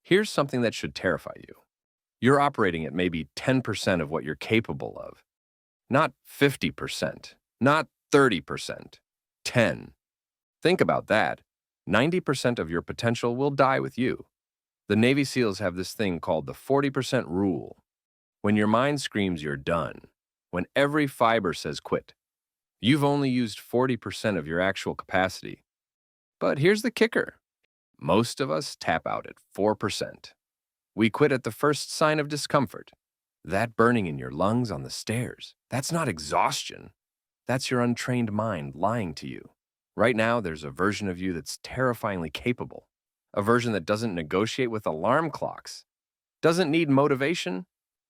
Here's something that should terrify you. You're operating at maybe 10% of what you're capable of. Not 50%, not 30%, 10. Think about that. 90% of your potential will die with you. The Navy SEALs have this thing called the 40% rule. When your mind screams you're done, when every fiber says quit, you've only used 40% of your actual capacity. But here's the kicker. Most of us tap out at 4%. We quit at the first sign of discomfort. That burning in your lungs on the stairs, that's not exhaustion. That's your untrained mind lying to you. Right now, there's a version of you that's terrifyingly capable. A version that doesn't negotiate with alarm clocks, doesn't need motivation,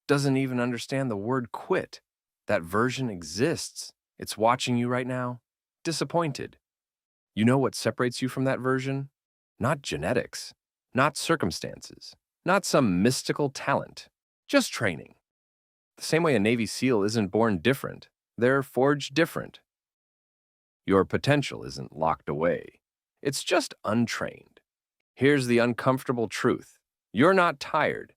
doesn't even understand the word quit. That version exists. It's watching you right now, disappointed. You know what separates you from that version? Not genetics, not circumstances, not some mystical talent, just training. The same way a Navy SEAL isn't born different, they're forged different. Your potential isn't locked away. It's just untrained. Here's the uncomfortable truth. You're not tired.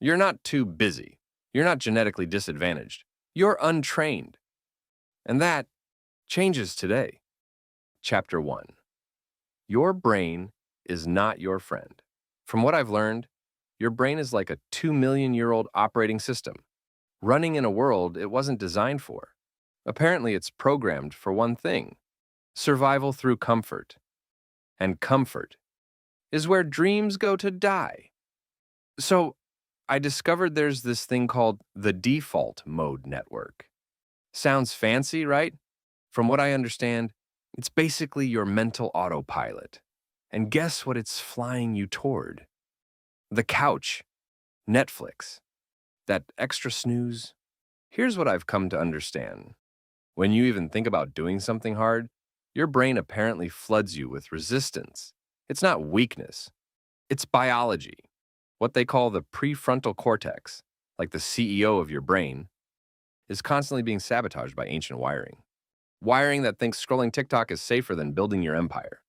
You're not too busy. You're not genetically disadvantaged. You're untrained. And that changes today. Chapter 1. Your brain is not your friend. From what I've learned, your brain is like a 2 million-year-old operating system, running in a world it wasn't designed for. Apparently, it's programmed for one thing: survival through comfort. And comfort is where dreams go to die. So, I discovered there's this thing called the default mode network. Sounds fancy, right? From what I understand, it's basically your mental autopilot. And guess what it's flying you toward? The couch, Netflix, that extra snooze. Here's what I've come to understand. When you even think about doing something hard, your brain apparently floods you with resistance. It's not weakness. It's biology. What they call the prefrontal cortex, like the CEO of your brain, is constantly being sabotaged by ancient wiring. Wiring that thinks scrolling TikTok is safer than building your empire.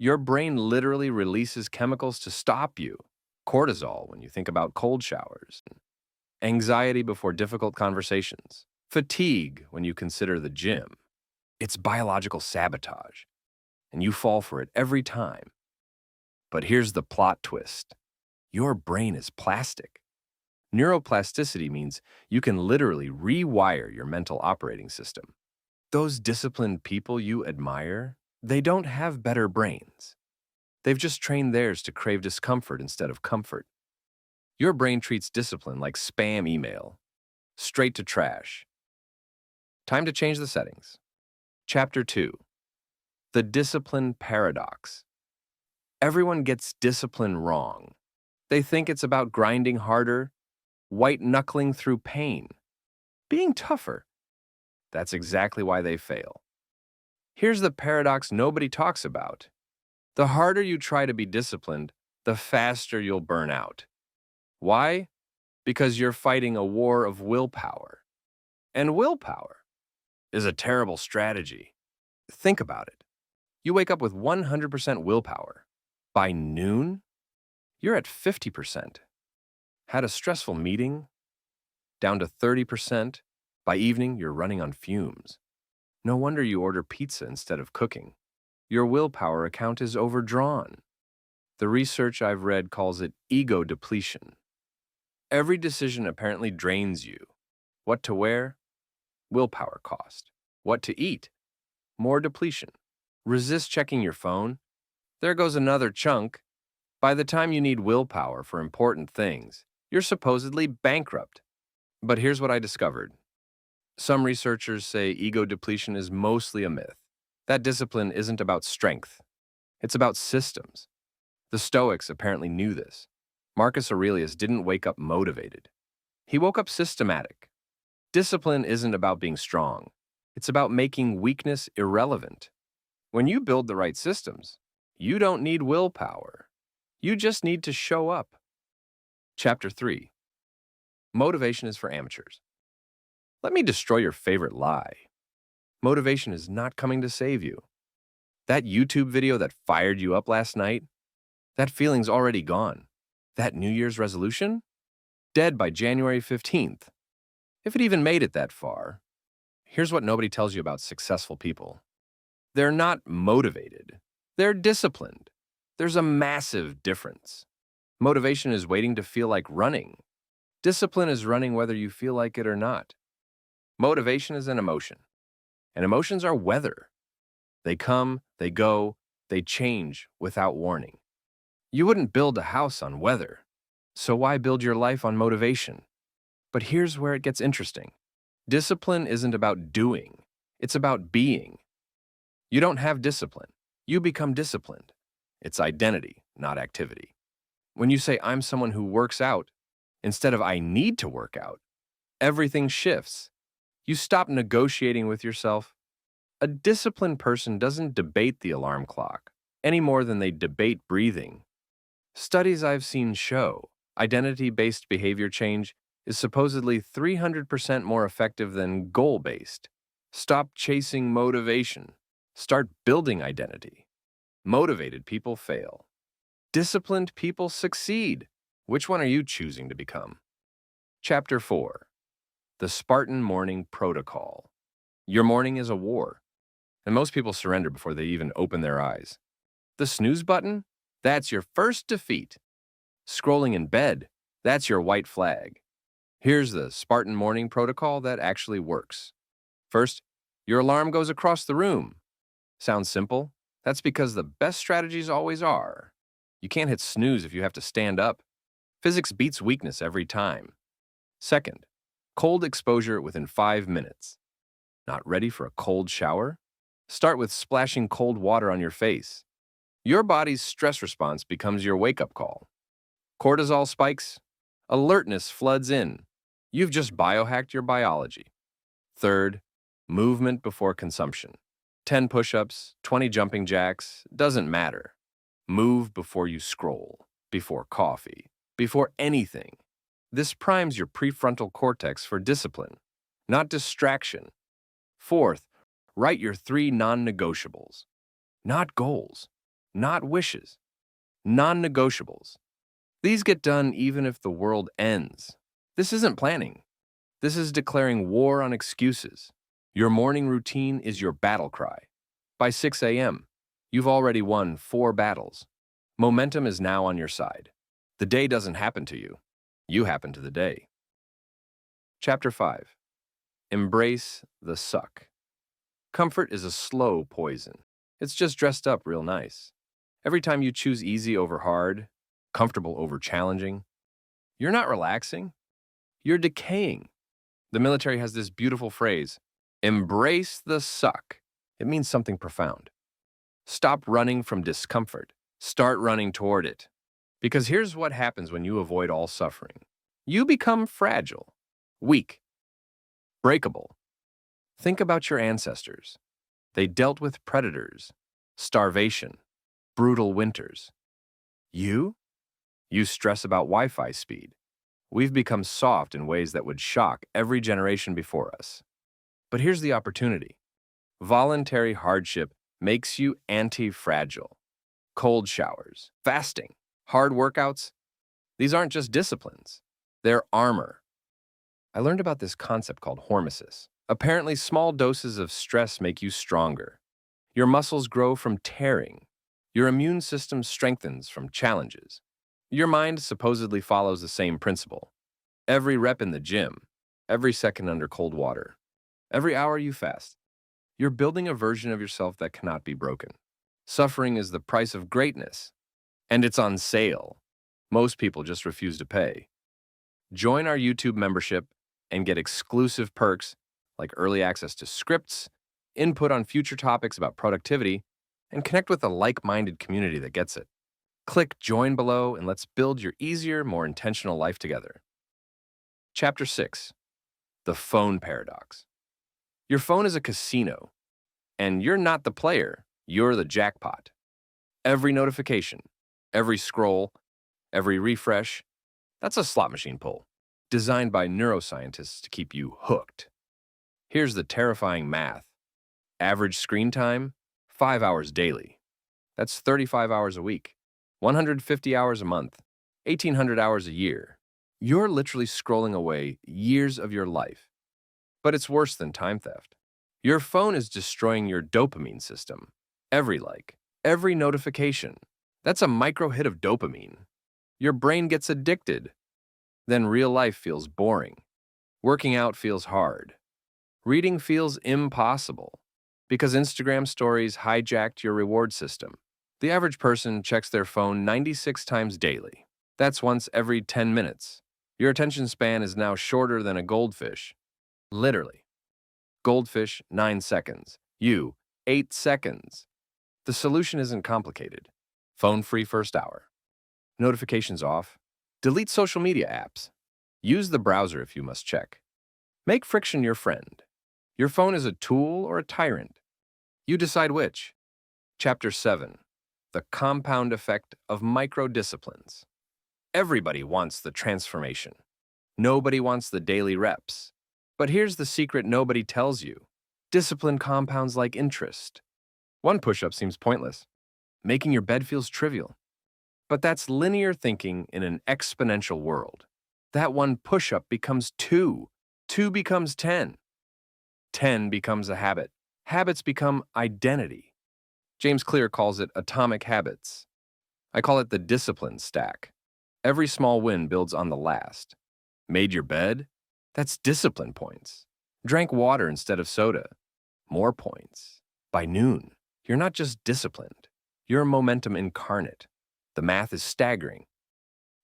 Your brain literally releases chemicals to stop you. Cortisol when you think about cold showers. Anxiety before difficult conversations. Fatigue when you consider the gym. It's biological sabotage, and you fall for it every time. But here's the plot twist. Your brain is plastic. Neuroplasticity means you can literally rewire your mental operating system. Those disciplined people you admire, they don't have better brains. They've just trained theirs to crave discomfort instead of comfort. Your brain treats discipline like spam email, straight to trash. Time to change the settings. Chapter 2. The Discipline Paradox. Everyone gets discipline wrong. They think it's about grinding harder, white-knuckling through pain, being tougher. That's exactly why they fail. Here's the paradox nobody talks about. The harder you try to be disciplined, the faster you'll burn out. Why? Because you're fighting a war of willpower. And willpower is a terrible strategy. Think about it. You wake up with 100% willpower. By noon, you're at 50%. Had a stressful meeting? Down to 30%. By evening, you're running on fumes. No wonder you order pizza instead of cooking. Your willpower account is overdrawn. The research I've read calls it ego depletion. Every decision apparently drains you. What to wear? Willpower cost. What to eat? More depletion. Resist checking your phone? There goes another chunk. By the time you need willpower for important things, you're supposedly bankrupt. But here's what I discovered. Some researchers say ego depletion is mostly a myth. That discipline isn't about strength. It's about systems. The Stoics apparently knew this. Marcus Aurelius didn't wake up motivated. He woke up systematic. Discipline isn't about being strong. It's about making weakness irrelevant. When you build the right systems, you don't need willpower. You just need to show up. Chapter 3. Motivation is for amateurs. Let me destroy your favorite lie. Motivation is not coming to save you. That YouTube video that fired you up last night, that feeling's already gone. That New Year's resolution? Dead by January 15th. If it even made it that far. Here's what nobody tells you about successful people. They're not motivated. They're disciplined. There's a massive difference. Motivation is waiting to feel like running. Discipline is running whether you feel like it or not. Motivation is an emotion, and emotions are weather. They come, they go, they change without warning. You wouldn't build a house on weather, so why build your life on motivation? But here's where it gets interesting. Discipline isn't about doing, it's about being. You don't have discipline, you become disciplined. It's identity, not activity. When you say, I'm someone who works out, instead of I need to work out, everything shifts. You stop negotiating with yourself. A disciplined person doesn't debate the alarm clock any more than they debate breathing. Studies I've seen show identity-based behavior change is supposedly 300% more effective than goal-based. Stop chasing motivation. Start building identity. Motivated people fail. Disciplined people succeed. Which one are you choosing to become? Chapter 4. The Spartan Morning Protocol. Your morning is a war, and most people surrender before they even open their eyes. The snooze button? That's your first defeat. Scrolling in bed? That's your white flag. Here's the Spartan Morning Protocol that actually works. First, your alarm goes across the room. Sounds simple? That's because the best strategies always are. You can't hit snooze if you have to stand up. Physics beats weakness every time. Second, cold exposure within 5 minutes. Not ready for a cold shower? Start with splashing cold water on your face. Your body's stress response becomes your wake-up call. Cortisol spikes. Alertness floods in. You've just biohacked your biology. Third, movement before consumption. 10 push-ups, 20 jumping jacks, doesn't matter. Move before you scroll, before coffee, before anything. This primes your prefrontal cortex for discipline, not distraction. Fourth, write your 3 non-negotiables. Not goals, not wishes. Non-negotiables. These get done even if the world ends. This isn't planning. This is declaring war on excuses. Your morning routine is your battle cry. By 6 a.m., you've already won 4 battles. Momentum is now on your side. The day doesn't happen to you. You happen to the day. Chapter 5. Embrace the suck. Comfort is a slow poison. It's just dressed up real nice. Every time you choose easy over hard, comfortable over challenging, you're not relaxing. You're decaying. The military has this beautiful phrase, embrace the suck. It means something profound. Stop running from discomfort. Start running toward it. Because here's what happens when you avoid all suffering. You become fragile, weak, breakable. Think about your ancestors. They dealt with predators, starvation, brutal winters. You stress about Wi-Fi speed. We've become soft in ways that would shock every generation before us. But here's the opportunity. Voluntary hardship makes you anti-fragile. Cold showers, fasting, hard workouts, these aren't just disciplines. They're armor. I learned about this concept called hormesis. Apparently, small doses of stress make you stronger. Your muscles grow from tearing. Your immune system strengthens from challenges. Your mind supposedly follows the same principle. Every rep in the gym, every second under cold water, every hour you fast, you're building a version of yourself that cannot be broken. Suffering is the price of greatness, and it's on sale. Most people just refuse to pay. Join our YouTube membership and get exclusive perks like early access to scripts, input on future topics about productivity, and connect with a like-minded community that gets it. Click join below and let's build your easier, more intentional life together. Chapter 6. The Phone Paradox. Your phone is a casino, and you're not the player, you're the jackpot. Every notification, every scroll, every refresh, that's a slot machine pull, designed by neuroscientists to keep you hooked. Here's the terrifying math. Average screen time, 5 hours daily. That's 35 hours a week, 150 hours a month, 1,800 hours a year. You're literally scrolling away years of your life. But it's worse than time theft. Your phone is destroying your dopamine system. Every like, every notification. That's a micro hit of dopamine. Your brain gets addicted. Then real life feels boring. Working out feels hard. Reading feels impossible because Instagram stories hijacked your reward system. The average person checks their phone 96 times daily. That's once every 10 minutes. Your attention span is now shorter than a goldfish. Literally. Goldfish, 9 seconds. You, 8 seconds. The solution isn't complicated. Phone-free first hour. Notifications off. Delete social media apps. Use the browser if you must check. Make friction your friend. Your phone is a tool or a tyrant. You decide which. Chapter 7. The compound effect of micro-disciplines. Everybody wants the transformation. Nobody wants the daily reps. But here's the secret nobody tells you. Discipline compounds like interest. One push-up seems pointless. Making your bed feels trivial. But that's linear thinking in an exponential world. That one push-up becomes 2. 2 becomes 10. 10 becomes a habit. Habits become identity. James Clear calls it atomic habits. I call it the discipline stack. Every small win builds on the last. Made your bed? That's discipline points. Drank water instead of soda. More points. By noon, you're not just disciplined. You're momentum incarnate. The math is staggering.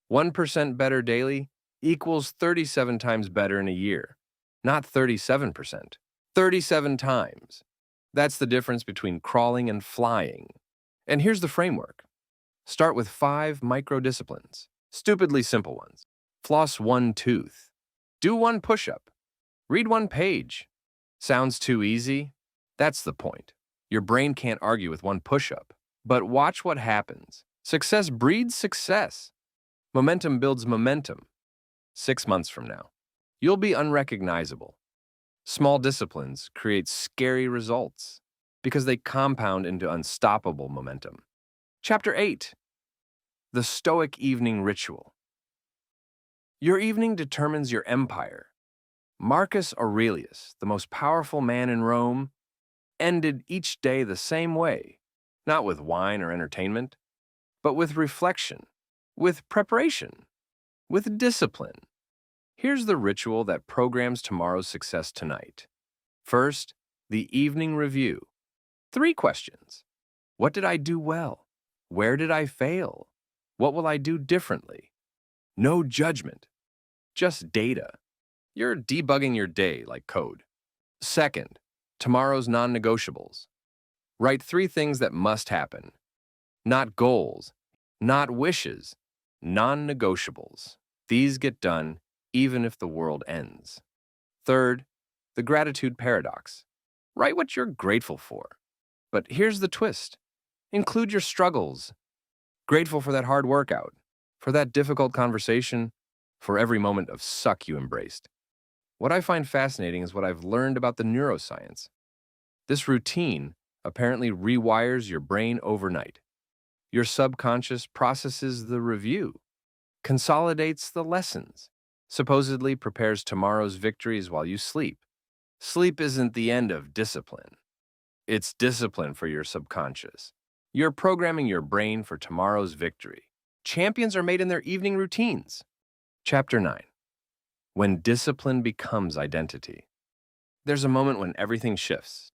1% better daily equals 37 times better in a year. Not 37%. 37 times. That's the difference between crawling and flying. And here's the framework. Start with 5 micro-disciplines. Stupidly simple ones. Floss 1 tooth. Do 1 push-up. Read 1 page. Sounds too easy? That's the point. Your brain can't argue with 1 push-up. But watch what happens. Success breeds success. Momentum builds momentum. 6 months from now, you'll be unrecognizable. Small disciplines create scary results because they compound into unstoppable momentum. Chapter 8. The Stoic Evening Ritual. Your evening determines your empire. Marcus Aurelius, the most powerful man in Rome, ended each day the same way, not with wine or entertainment, but with reflection, with preparation, with discipline. Here's the ritual that programs tomorrow's success tonight. First, the evening review. 3 questions. What did I do well? Where did I fail? What will I do differently? No judgment, just data. You're debugging your day like code. Second, tomorrow's non-negotiables. Write 3 things that must happen. Not goals, not wishes, non-negotiables. These get done even if the world ends. Third, the gratitude paradox. Write what you're grateful for. But here's the twist. Include your struggles. Grateful for that hard workout, for that difficult conversation, for every moment of suck you embraced. What I find fascinating is what I've learned about the neuroscience. This routine apparently rewires your brain overnight. Your subconscious processes the review, consolidates the lessons, supposedly prepares tomorrow's victories while you sleep. Sleep isn't the end of discipline. It's discipline for your subconscious. You're programming your brain for tomorrow's victory. Champions are made in their evening routines. Chapter 9. When discipline becomes identity. There's a moment when everything shifts.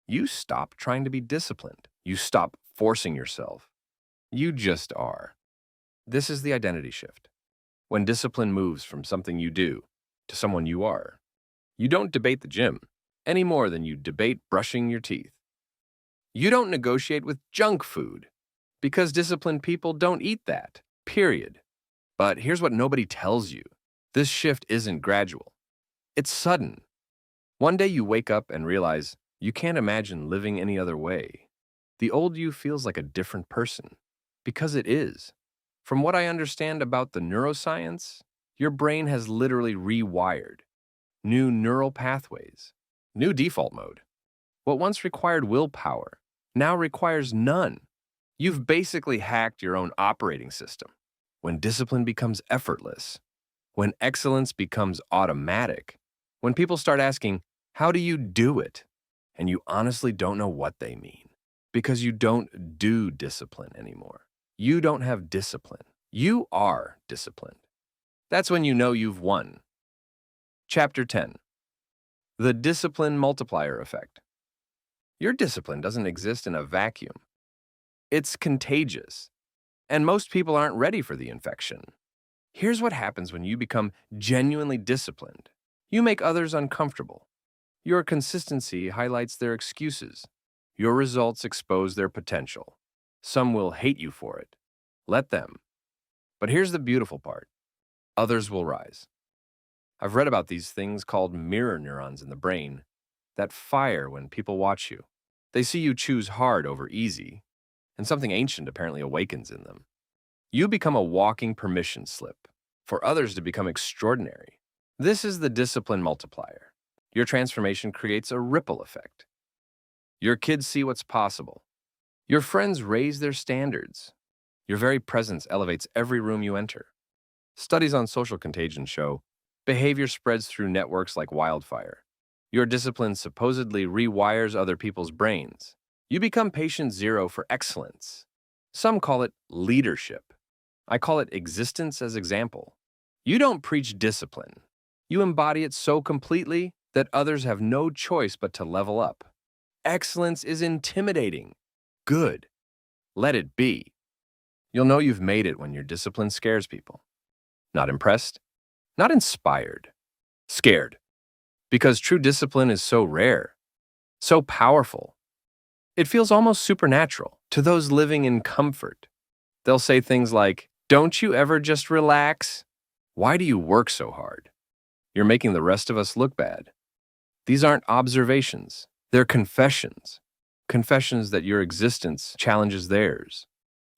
You stop trying to be disciplined. You stop forcing yourself. You just are. This is the identity shift. When discipline moves from something you do to someone you are. You don't debate the gym any more than you debate brushing your teeth. You don't negotiate with junk food because disciplined people don't eat that, period. But here's what nobody tells you. This shift isn't gradual. It's sudden. One day you wake up and realize you can't imagine living any other way. The old you feels like a different person because it is. From what I understand about the neuroscience, your brain has literally rewired. New neural pathways, new default mode. What once required willpower now requires none. You've basically hacked your own operating system. when discipline becomes effortless, when excellence becomes automatic, when people start asking, how do you do it? And you honestly don't know what they mean because you don't do discipline anymore. You don't have discipline. You are disciplined. That's when you know you've won. Chapter 10. The Discipline Multiplier Effect. Your discipline doesn't exist in a vacuum. It's contagious, and most people aren't ready for the infection. Here's what happens when you become genuinely disciplined. You make others uncomfortable. Your consistency highlights their excuses. Your results expose their potential. Some will hate you for it. Let them. But here's the beautiful part. Others will rise. I've read about these things called mirror neurons in the brain that fire when people watch you. They see you choose hard over easy, and something ancient apparently awakens in them. You become a walking permission slip for others to become extraordinary. This is the discipline multiplier. Your transformation creates a ripple effect. Your kids see what's possible. Your friends raise their standards. Your very presence elevates every room you enter. Studies on social contagion show behavior spreads through networks like wildfire. Your discipline supposedly rewires other people's brains. You become patient zero for excellence. Some call it leadership. I call it existence as example. You don't preach discipline. You embody it so completely that others have no choice but to level up. Excellence is intimidating. Good. Let it be. You'll know you've made it when your discipline scares people. Not impressed, not inspired, scared. Because true discipline is so rare, so powerful. It feels almost supernatural to those living in comfort. They'll say things like, "Don't you ever just relax? Why do you work so hard? You're making the rest of us look bad." These aren't observations, they're confessions. Confessions that your existence challenges theirs.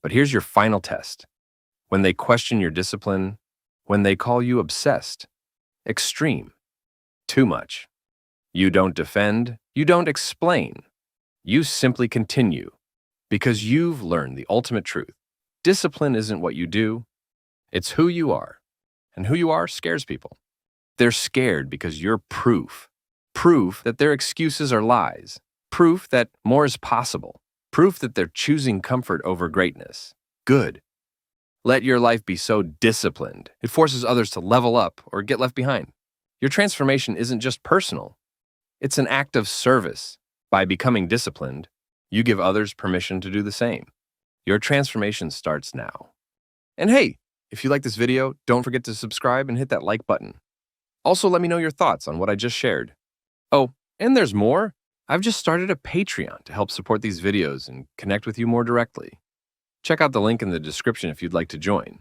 But here's your final test. When they question your discipline, when they call you obsessed, extreme, too much, you don't defend, you don't explain. You simply continue because you've learned the ultimate truth. Discipline isn't what you do, it's who you are. And who you are scares people. They're scared because you're proof. Proof that their excuses are lies. Proof that more is possible. Proof that they're choosing comfort over greatness. Good. Let your life be so disciplined, it forces others to level up or get left behind. Your transformation isn't just personal. It's an act of service. By becoming disciplined, you give others permission to do the same. Your transformation starts now. And hey, if you like this video, don't forget to subscribe and hit that like button. Also, let me know your thoughts on what I just shared. Oh, and there's more. I've just started a Patreon to help support these videos and connect with you more directly. Check out the link in the description if you'd like to join.